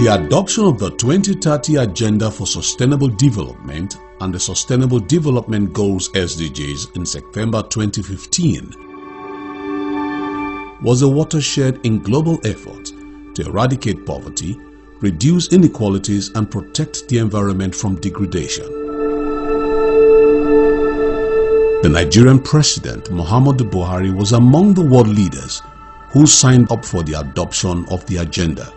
The adoption of the 2030 Agenda for Sustainable Development and the Sustainable Development Goals (SDGs) in September 2015 was a watershed in global efforts to eradicate poverty, reduce inequalities and protect the environment from degradation. The Nigerian President Muhammadu Buhari was among the world leaders who signed up for the adoption of the agenda.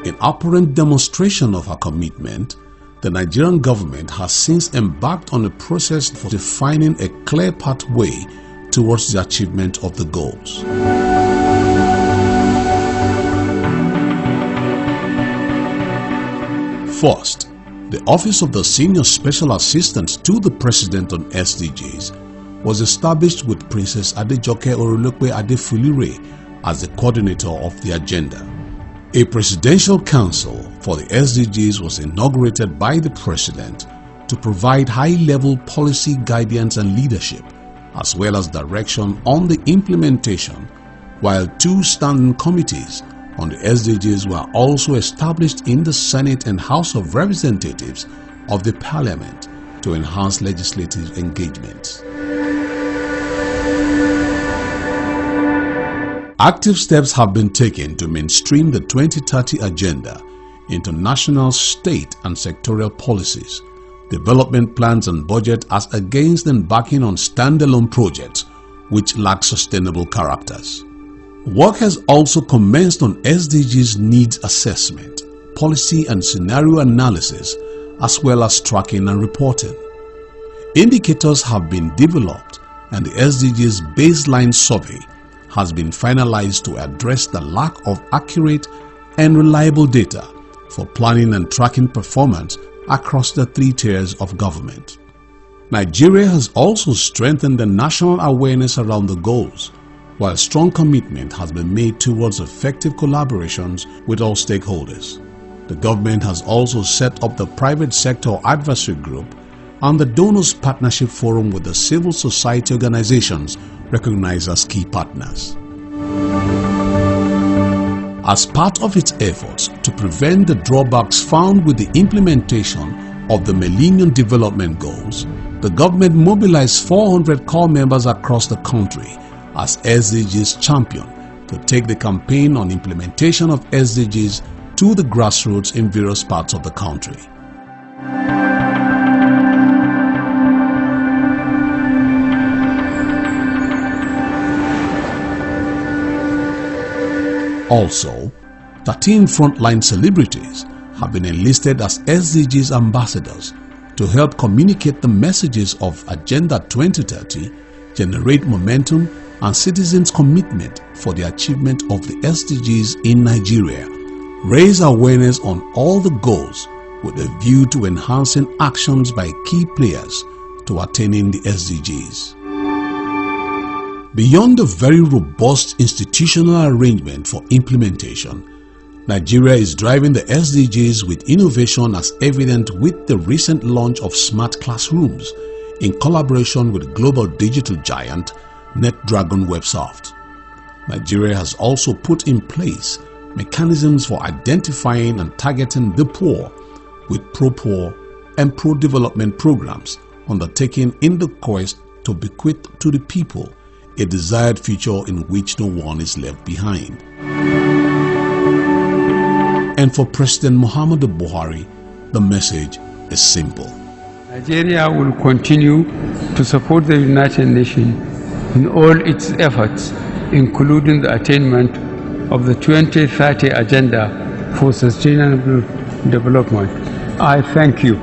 In apparent demonstration of her commitment, the Nigerian government has since embarked on a process for defining a clear pathway towards the achievement of the goals. First, the Office of the Senior Special Assistant to the President on SDGs was established with Princess Adejoke Orolokwe Adefulire as the coordinator of the agenda. A Presidential Council for the SDGs was inaugurated by the President to provide high-level policy guidance and leadership, as well as direction on the implementation, while two standing committees on the SDGs were also established in the Senate and House of Representatives of the Parliament to enhance legislative engagement. Active steps have been taken to mainstream the 2030 Agenda into national, state and sectorial policies, development plans and budget as against embarking on standalone projects which lack sustainable characters. Work has also commenced on SDGs needs assessment, policy and scenario analysis, as well as tracking and reporting. Indicators have been developed and the SDGs baseline survey has been finalized to address the lack of accurate and reliable data for planning and tracking performance across the three tiers of government. Nigeria has also strengthened the national awareness around the goals, while strong commitment has been made towards effective collaborations with all stakeholders. The government has also set up the private sector advisory group and the Donors Partnership Forum with the civil society organizations recognized as key partners. As part of its efforts to prevent the drawbacks found with the implementation of the Millennium Development Goals, the government mobilized 400 core members across the country as SDGs champion to take the campaign on implementation of SDGs to the grassroots in various parts of the country. Also, 13 frontline celebrities have been enlisted as SDGs ambassadors to help communicate the messages of Agenda 2030, generate momentum and citizens' commitment for the achievement of the SDGs in Nigeria, raise awareness on all the goals with a view to enhancing actions by key players to attaining the SDGs. Beyond the very robust institutional arrangement for implementation, Nigeria is driving the SDGs with innovation as evident with the recent launch of smart classrooms in collaboration with global digital giant NetDragon Websoft. Nigeria has also put in place mechanisms for identifying and targeting the poor with pro-poor and pro-development programs undertaken in the quest to bequeath to the people a desired future in which no one is left behind. And for President Muhammadu Buhari, the message is simple. Nigeria will continue to support the United Nations in all its efforts, including the attainment of the 2030 Agenda for Sustainable Development. I thank you.